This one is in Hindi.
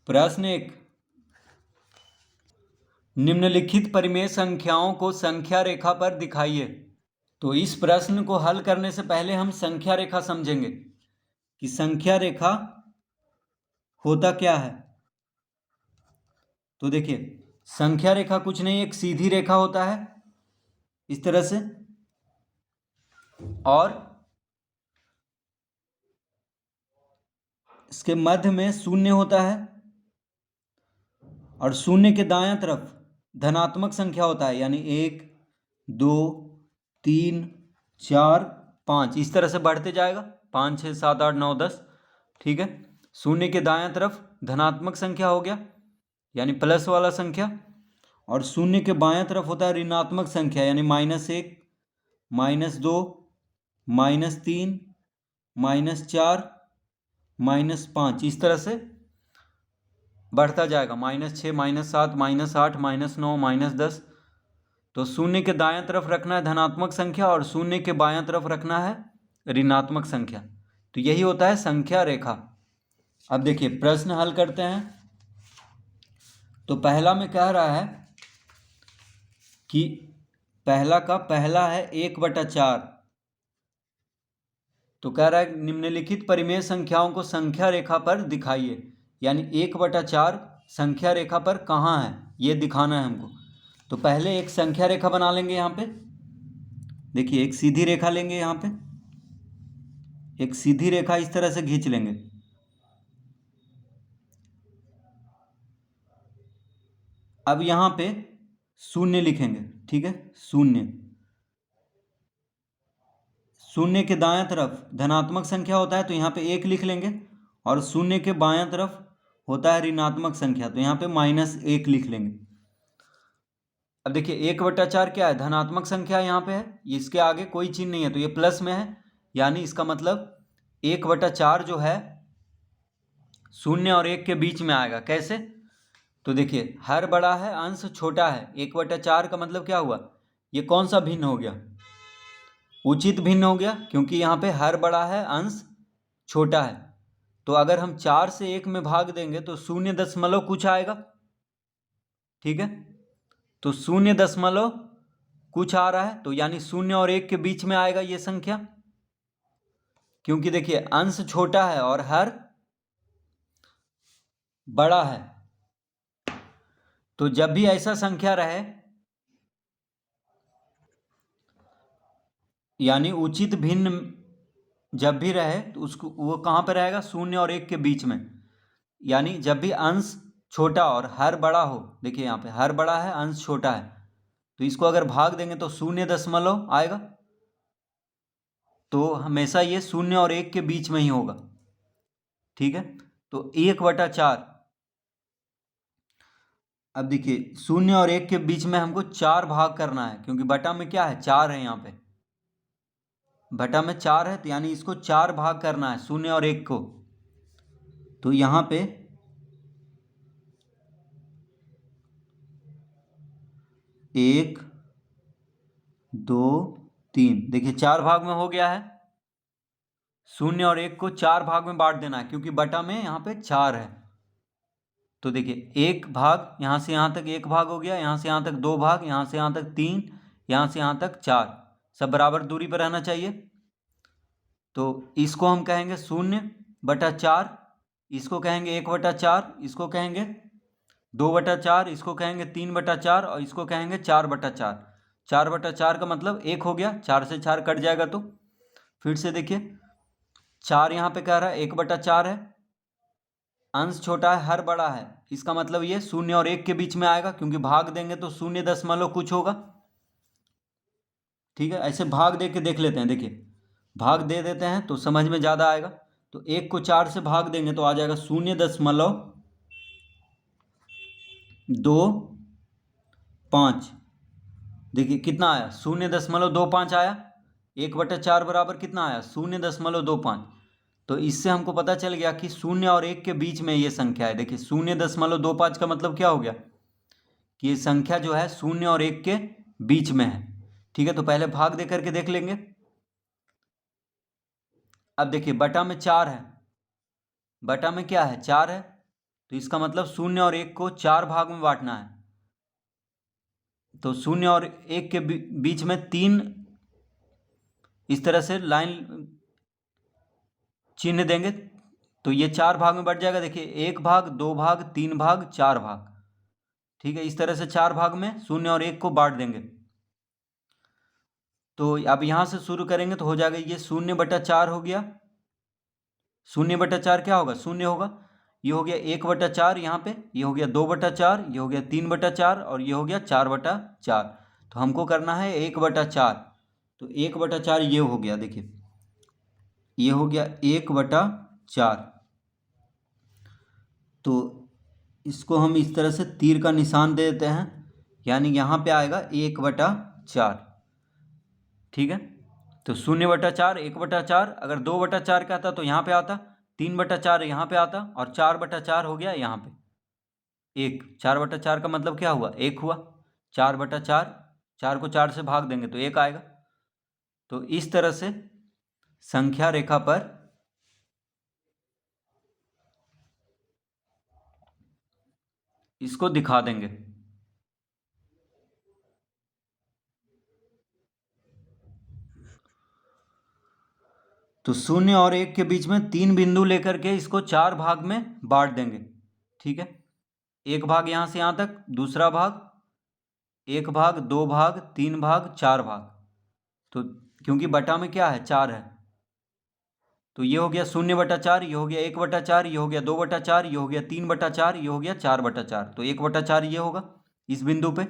प्रश्न 1, निम्नलिखित परिमेय संख्याओं को संख्या रेखा पर दिखाइए। तो इस प्रश्न को हल करने से पहले हम संख्या रेखा समझेंगे कि संख्या रेखा होता क्या है। तो देखिए, संख्या रेखा कुछ नहीं, एक सीधी रेखा होता है इस तरह से, और इसके मध्य में शून्य होता है, और शून्य के दायां तरफ धनात्मक संख्या होता है, यानी 1 2 3 4 5, इस तरह से बढ़ते जाएगा, 5 6 7 8 9 10। ठीक है, शून्य के दायां तरफ धनात्मक संख्या हो गया, यानी प्लस वाला संख्या, और शून्य के बायां तरफ होता है ऋणात्मक संख्या, यानी -1 -2 -3 -4 -5, इस तरह से बढ़ता जाएगा, -6 -7 -8 -9 -10। तो शून्य के दायां तरफ रखना है धनात्मक संख्या और शून्य के बायां तरफ रखना है ऋणात्मक संख्या। तो यही होता है संख्या रेखा। अब देखिए प्रश्न हल करते हैं। तो पहला में कह रहा है कि पहला का पहला है 1/4। तो कह रहा है निम्नलिखित परिमेय संख्याओं को संख्या रेखा पर दिखाइए, यानी 1/4 संख्या रेखा पर कहाँ है ये दिखाना है हमको। तो पहले एक संख्या रेखा बना लेंगे यहाँ पे। देखिए एक सीधी रेखा लेंगे, यहाँ पे एक सीधी रेखा इस तरह से खींच लेंगे। अब यहाँ पे शून्य लिखेंगे, ठीक है, शून्य। शून्य के दायां तरफ धनात्मक संख्या होता है, तो यहाँ पे 1 लिख लेंगे, और शून्य के बायां तरफ होता है ऋणात्मक संख्या, तो यहाँ पे -1 लिख लेंगे। अब देखिए 1/4 क्या है, धनात्मक संख्या यहाँ पे है, इसके आगे कोई चिन्ह नहीं है, तो ये प्लस में है, यानी इसका मतलब 1/4 जो है शून्य और 1 के बीच में आएगा। कैसे? तो देखिए हर बड़ा है अंश छोटा है, 1/4 का मतलब क्या हुआ, ये कौन सा भिन्न हो गया, उचित भिन्न हो गया, क्योंकि यहाँ पे हर बड़ा है अंश छोटा है। तो अगर हम 4 से 1 में भाग देंगे तो 0 कुछ आएगा, ठीक है, तो 0 कुछ आ रहा है, तो यानी 0 और 1 के बीच में आएगा ये संख्या, क्योंकि देखिए अंश छोटा है और हर बड़ा है। तो जब भी ऐसा संख्या रहे, यानी उचित भिन्न जब भी रहे, तो उसको वो कहाँ पे रहेगा, 0 और 1 के बीच में, यानी जब भी अंश छोटा और हर बड़ा हो। देखिए यहाँ पे हर बड़ा है अंश छोटा है, तो इसको अगर भाग देंगे तो 0 आएगा, तो हमेशा ये 0 और 1 के बीच में ही होगा, ठीक है। तो 1/4, अब देखिए 0 और 1 के बीच में हमको 4 भाग करना है, क्योंकि बटा में क्या है, 4 है, यहाँ पे बटा में 4 है, तो यानी इसको 4 भाग करना है 0 और 1 को। तो यहाँ पे 1 2 3, देखिए 4 भाग में हो गया है। 0 और 1 को 4 भाग में बांट देना है, क्योंकि बटा में यहाँ पे 4 है। तो देखिए 1 भाग, यहाँ से यहाँ तक 1 भाग हो गया, यहाँ से यहाँ तक 2 भाग, यहाँ से यहाँ तक 3, यहाँ से यहाँ तक 4, सब बराबर दूरी पर रहना चाहिए। तो इसको हम कहेंगे 0/4, इसको कहेंगे 1/4, इसको कहेंगे 2/4, इसको कहेंगे 3/4, और इसको कहेंगे 4/4। 4/4 का मतलब 1 हो गया, 4 से 4 कट जाएगा। तो फिर से देखिए 4 यहाँ पे कह रहा है 1/4 है, अंश छोटा है हर बड़ा है, इसका मतलब ये 0 और 1 के बीच में आएगा, क्योंकि भाग देंगे तो 0 कुछ होगा, ठीक है। ऐसे भाग दे के देख लेते हैं, देखिए भाग दे देते हैं तो समझ में ज़्यादा आएगा। तो 1 को 4 से भाग देंगे तो आ जाएगा 0.25। देखिए कितना आया, 0.25 आया। 1/4 बराबर कितना आया, 0.25। तो इससे हमको पता चल गया कि 0 और 1 के बीच में ये संख्या है। देखिए 0.25 का मतलब क्या हो गया, कि ये संख्या जो है 0 और 1 के बीच में है, ठीक है। तो पहले भाग दे करके देख लेंगे। अब देखिए बटा में 4 है, बटा में क्या है, 4 है, तो इसका मतलब 0 और 1 को 4 भाग में बांटना है। तो 0 और 1 के बीच में 3 इस तरह से लाइन चिन्ह देंगे तो ये 4 भाग में बट जाएगा। देखिए 1 भाग, 2 भाग, 3 भाग, 4 भाग। ठीक है, इस तरह से 4 भाग में 0 और 1 को बांट देंगे। तो अब यहाँ से शुरू करेंगे तो हो जाएगा ये 0/4 हो गया। 0/4 क्या होगा? 0 होगा। ये हो गया 1/4 यहाँ पे, ये हो गया 2/4, ये हो गया 3/4 और ये हो गया 4/4। तो हमको करना है 1/4। तो 1/4 ये हो गया। देखिए ये हो गया 1/4। तो इसको हम इस तरह से तीर का निशान दे देते हैं, यानी यहाँ पे आएगा 1/4। ठीक है, तो 0/4, 1/4। अगर 2/4 का आता तो यहाँ पे आता, 3/4 यहाँ पे आता और 4/4 हो गया यहाँ पे 1। 4/4 का मतलब क्या हुआ? 1 हुआ। 4/4, 4 को 4 से भाग देंगे तो 1 आएगा। तो इस तरह से संख्या रेखा पर इसको दिखा देंगे। तो 0 और 1 के बीच में 3 बिंदु लेकर के इसको 4 भाग में बांट देंगे। ठीक है, एक भाग यहाँ से यहाँ तक, दूसरा भाग, 1 भाग, 2 भाग, 3 भाग, 4 भाग। तो क्योंकि बटा में क्या है? 4 है, तो ये हो गया 0/4, ये हो गया 1/4, ये हो गया 2/4, ये हो गया 3/4, ये हो गया 4/4। तो 1/4 ये होगा इस बिंदु पे।